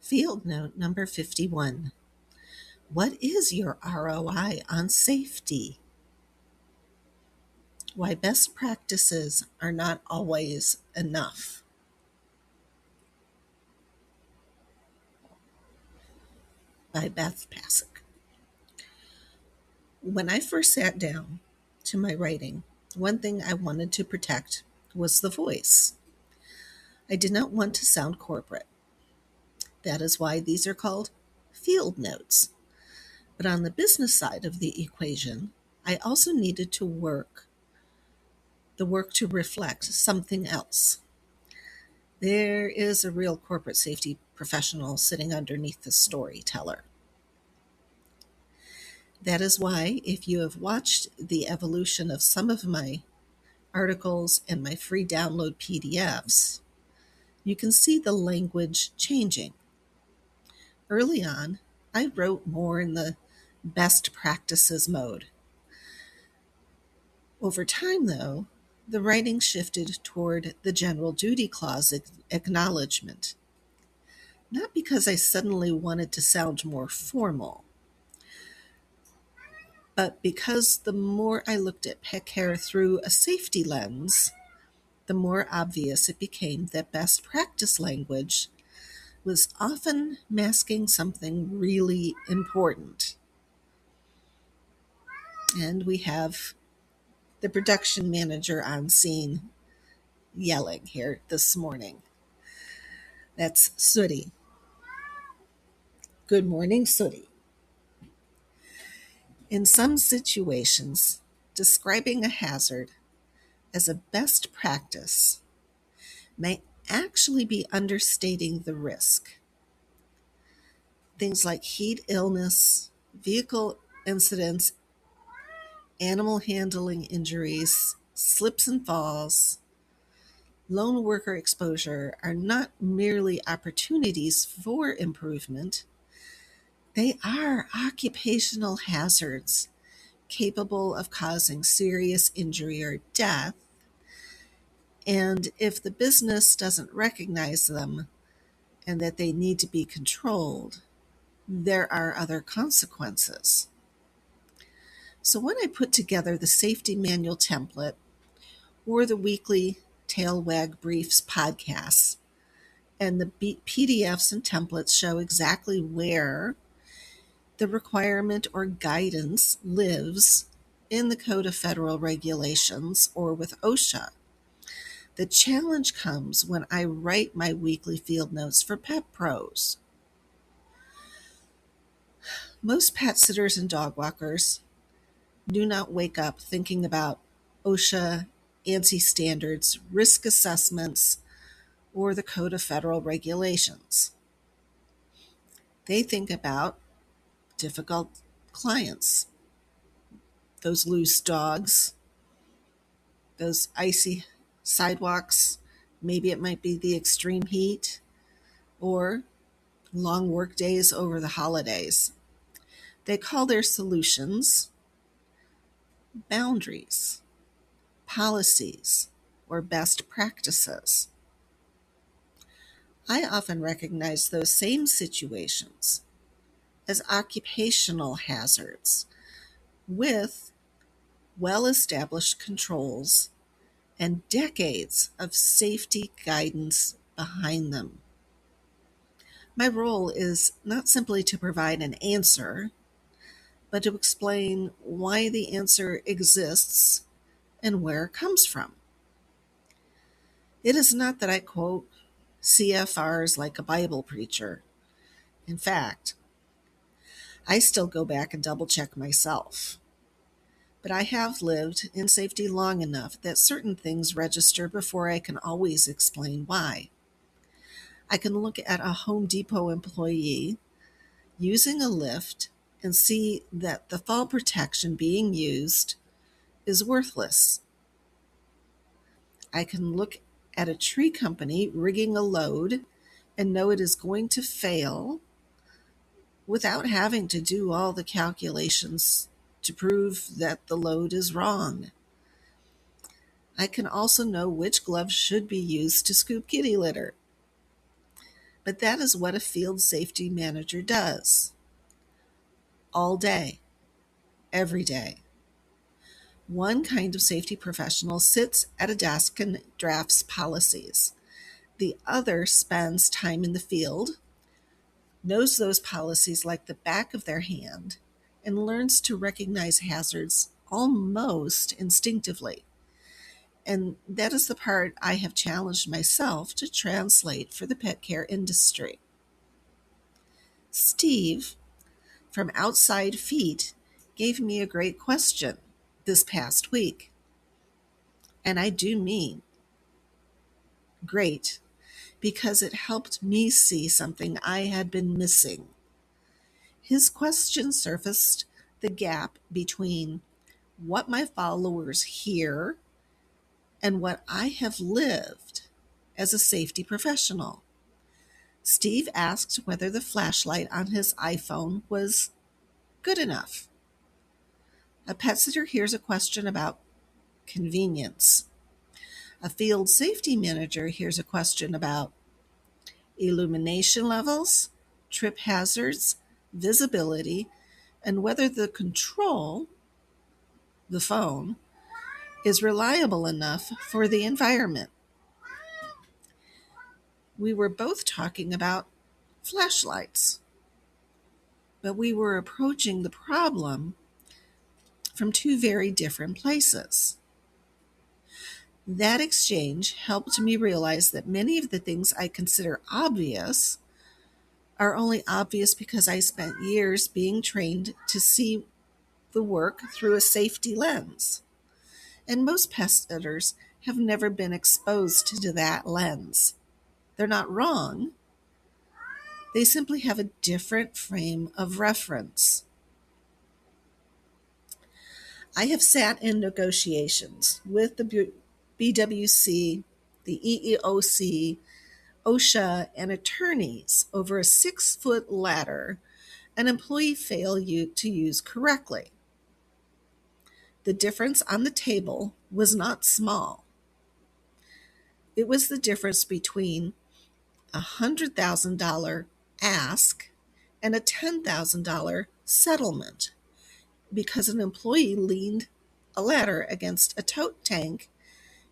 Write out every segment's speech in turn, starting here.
Field note number 51. What is your ROI on safety? Why best practices are not always enough. By Beth Pasek. When I first sat down to my writing, one thing I wanted to protect was the voice. I did not want to sound corporate. That is why these are called field notes. But on the business side of the equation, I also needed the work to reflect something else. There is a real corporate safety professional sitting underneath the storyteller. That is why, if you have watched the evolution of some of my articles and my free download PDFs, you can see the language changing. Early on, I wrote more in the best practices mode. Over time, though, the writing shifted toward the general duty clause acknowledgement. Not because I suddenly wanted to sound more formal, but because the more I looked at pet care through a safety lens, the more obvious it became that best practice language was often masking something really important. And we have the production manager on scene yelling here this morning. That's Sooty. Good morning, Sooty. In some situations, describing a hazard as a best practice may actually be understating the risk. Things like heat illness, vehicle incidents, animal handling injuries, slips and falls, lone worker exposure are not merely opportunities for improvement. They are occupational hazards capable of causing serious injury or death. And if the business doesn't recognize them and that they need to be controlled, there are other consequences. So when I put together the safety manual template or the weekly Tail Wag Briefs podcasts, and the PDFs and templates show exactly where the requirement or guidance lives in the Code of Federal Regulations or with OSHA. The challenge comes when I write my weekly field notes for pet pros. Most pet sitters and dog walkers do not wake up thinking about OSHA, ANSI standards, risk assessments, or the Code of Federal Regulations. They think about difficult clients, those loose dogs, those icy sidewalks, maybe it might be the extreme heat, or long work days over the holidays. They call their solutions boundaries, policies, or best practices. I often recognize those same situations as occupational hazards with well-established controls and decades of safety guidance behind them. My role is not simply to provide an answer, but to explain why the answer exists and where it comes from. It is not that I quote CFRs like a Bible preacher. In fact, I still go back and double check myself. But I have lived in safety long enough that certain things register before I can always explain why. I can look at a Home Depot employee using a lift and see that the fall protection being used is worthless. I can look at a tree company rigging a load and know it is going to fail without having to do all the calculations to prove that the load is wrong. I can also know which gloves should be used to scoop kitty litter. But that is what a field safety manager does all day, every day. One kind of safety professional sits at a desk and drafts policies. The other spends time in the field, knows those policies like the back of their hand, and learns to recognize hazards almost instinctively. And that is the part I have challenged myself to translate for the pet care industry. Steve from Outside Feet gave me a great question this past week. And I do mean great, because it helped me see something I had been missing. His question surfaced the gap between what my followers hear and what I have lived as a safety professional. Steve asked whether the flashlight on his iPhone was good enough. A pet sitter hears a question about convenience. A field safety manager hears a question about illumination levels, trip hazards, visibility, and whether the control, the phone, is reliable enough for the environment. We were both talking about flashlights, but we were approaching the problem from two very different places. That exchange helped me realize that many of the things I consider obvious are only obvious because I spent years being trained to see the work through a safety lens. And most pet sitters have never been exposed to that lens. They're not wrong. They simply have a different frame of reference. I have sat in negotiations with the BWC, the EEOC, OSHA, and attorneys over a 6-foot ladder an employee failed to use correctly. The difference on the table was not small. It was the difference between a $100,000 ask and a $10,000 settlement, because an employee leaned a ladder against a tote tank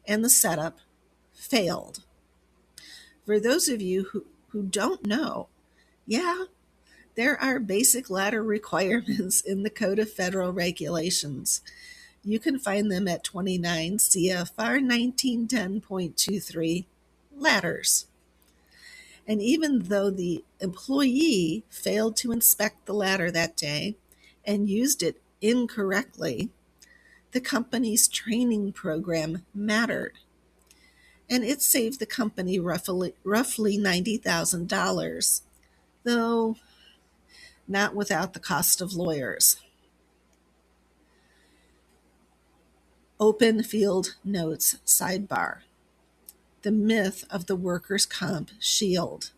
and the setup failed. For those of you who don't know, yeah, there are basic ladder requirements in the Code of Federal Regulations. You can find them at 29 CFR 1910.23, ladders. And even though the employee failed to inspect the ladder that day and used it incorrectly, the company's training program mattered. And it saved the company roughly $90,000, though not without the cost of lawyers. Open field notes sidebar. The myth of the workers' comp shield.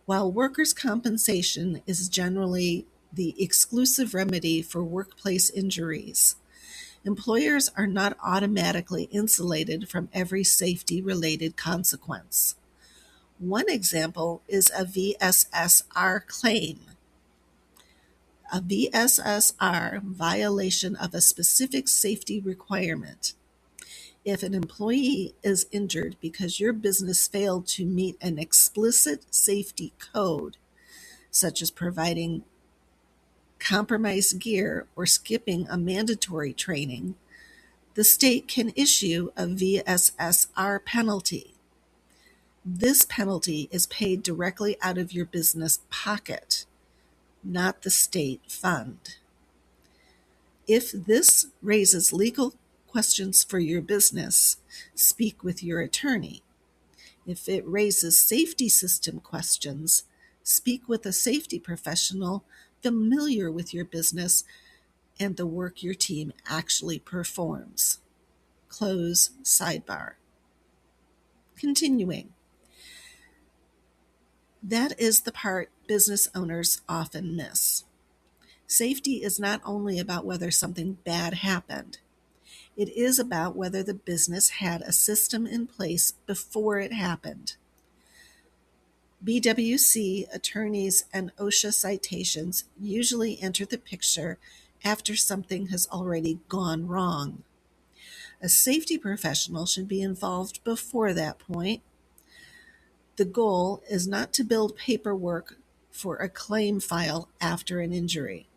While workers' compensation is generally the exclusive remedy for workplace injuries, employers are not automatically insulated from every safety-related consequence. One example is a VSSR claim. A VSSR violation of a specific safety requirement. If an employee is injured because your business failed to meet an explicit safety code, such as providing compromised gear or skipping a mandatory training, the state can issue a VSSR penalty. This penalty is paid directly out of your business pocket, not the state fund. If this raises legal questions for your business, speak with your attorney. If it raises safety system questions, speak with a safety professional familiar with your business and the work your team actually performs. Close sidebar. Continuing. That is the part business owners often miss. Safety is not only about whether something bad happened. It is about whether the business had a system in place before it happened. BWC attorneys and OSHA citations usually enter the picture after something has already gone wrong. A safety professional should be involved before that point. The goal is not to build paperwork for a claim file after an injury.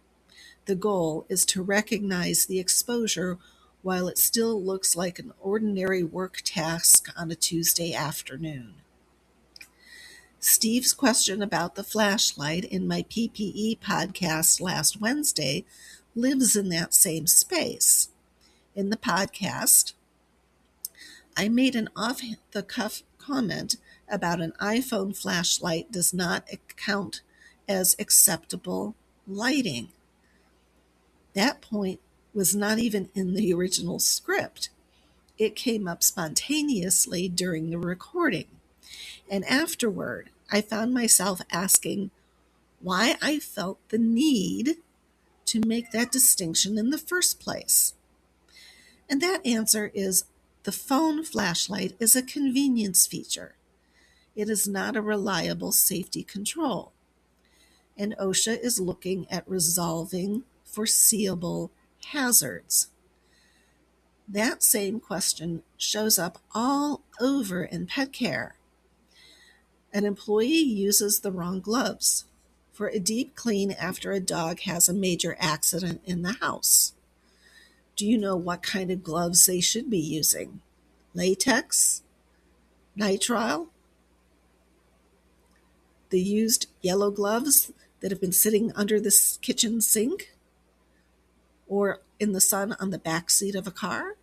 The goal is to recognize the exposure while it still looks like an ordinary work task on a Tuesday afternoon. Steve's question about the flashlight in my PPE podcast last Wednesday lives in that same space. In the podcast, I made an off-the-cuff comment about an iPhone flashlight does not count as acceptable lighting. That point was not even in the original script. It came up spontaneously during the recording. And afterward, I found myself asking why I felt the need to make that distinction in the first place. And that answer is the phone flashlight is a convenience feature. It is not a reliable safety control. And OSHA is looking at resolving foreseeable hazards. That same question shows up all over in pet care. An employee uses the wrong gloves for a deep clean after a dog has a major accident in the house. Do you know what kind of gloves they should be using? Latex? Nitrile? The used yellow gloves that have been sitting under the kitchen sink? Or in the sun on the back seat of a car?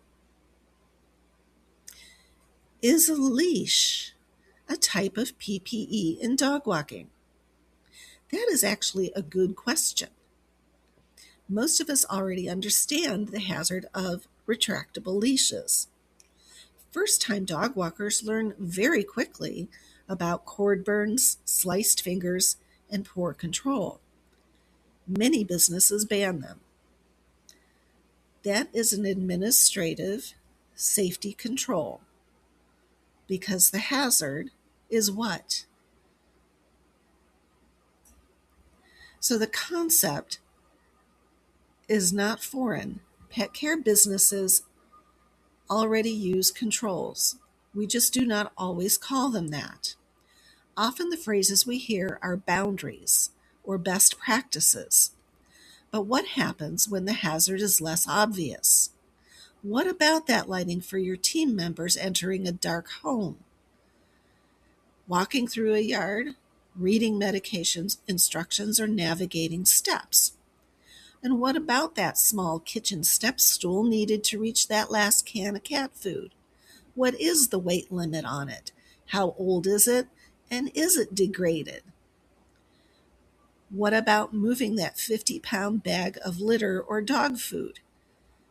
Is a leash a type of PPE in dog walking? That is actually a good question. Most of us already understand the hazard of retractable leashes. First-time dog walkers learn very quickly about cord burns, sliced fingers, and poor control. Many businesses ban them. That is an administrative safety control because the hazard is what? So the concept is not foreign. Pet care businesses already use controls. We just do not always call them that. Often the phrases we hear are boundaries or best practices. But what happens when the hazard is less obvious? What about that lighting for your team members entering a dark home? Walking through a yard, reading medications, instructions, or navigating steps? And what about that small kitchen step stool needed to reach that last can of cat food? What is the weight limit on it? How old is it? And is it degraded? What about moving that 50-pound bag of litter or dog food?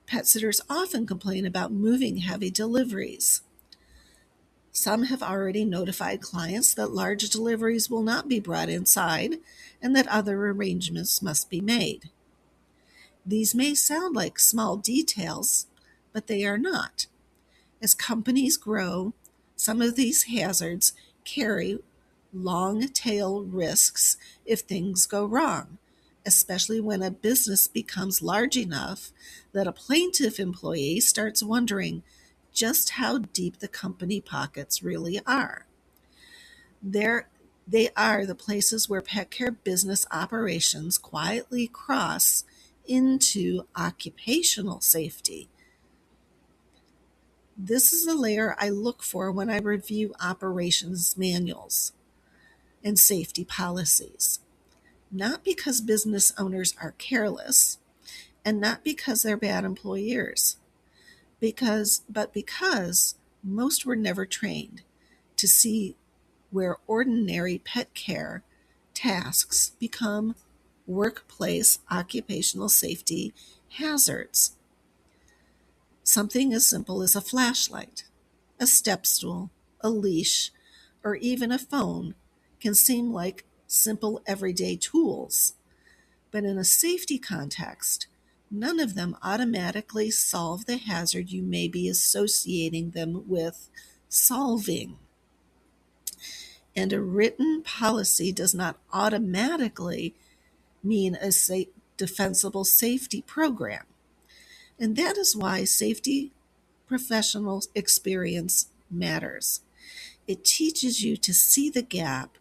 Pet sitters often complain about moving heavy deliveries. Some have already notified clients that large deliveries will not be brought inside and that other arrangements must be made. These may sound like small details, but they are not. As companies grow, some of these hazards carry long-tail risks if things go wrong, especially when a business becomes large enough that a plaintiff employee starts wondering just how deep the company pockets really are. They are the places where pet care business operations quietly cross into occupational safety. This is the layer I look for when I review operations manuals and safety policies. Not because business owners are careless and not because they're bad employers, but because most were never trained to see where ordinary pet care tasks become workplace occupational safety hazards. Something as simple as a flashlight, a step stool, a leash, or even a phone can seem like simple everyday tools, but in a safety context, none of them automatically solve the hazard you may be associating them with solving. And a written policy does not automatically mean a defensible safety program. And that is why safety professional experience matters. It teaches you to see the gap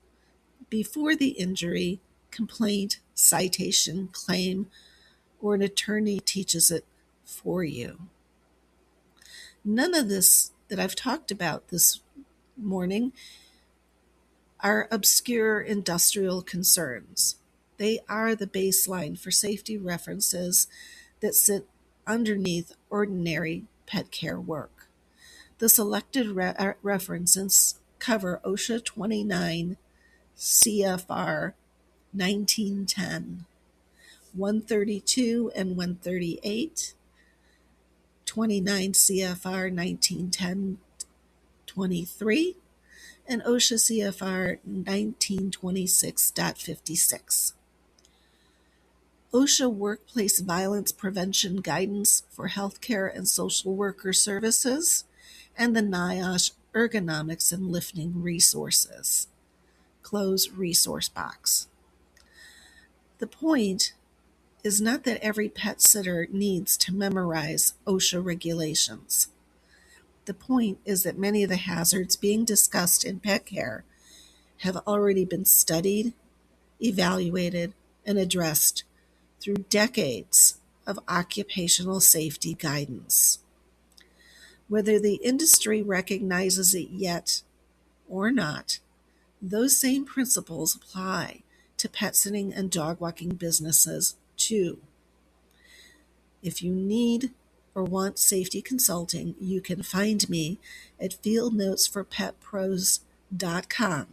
before the injury, complaint, citation, claim, or an attorney teaches it for you. None of this that I've talked about this morning are obscure industrial concerns. They are the baseline for safety references that sit underneath ordinary pet care work. The selected references cover OSHA 29, CFR 1910, 132 and 138, 29 CFR 1910-23, and OSHA CFR 1926.56. OSHA Workplace Violence Prevention Guidance for Healthcare and Social Worker Services, and the NIOSH Ergonomics and Lifting Resources. Close resource box. The point is not that every pet sitter needs to memorize OSHA regulations. The point is that many of the hazards being discussed in pet care have already been studied, evaluated, and addressed through decades of occupational safety guidance. Whether the industry recognizes it yet or not, those same principles apply to pet sitting and dog walking businesses too. If you need or want safety consulting, you can find me at fieldnotesforpetpros.com.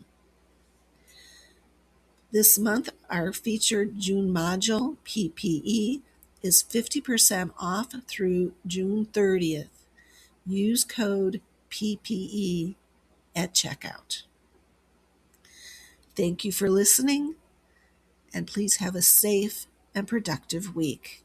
This month, our featured June module, PPE, is 50% off through June 30th. Use code PPE at checkout. Thank you for listening, and please have a safe and productive week.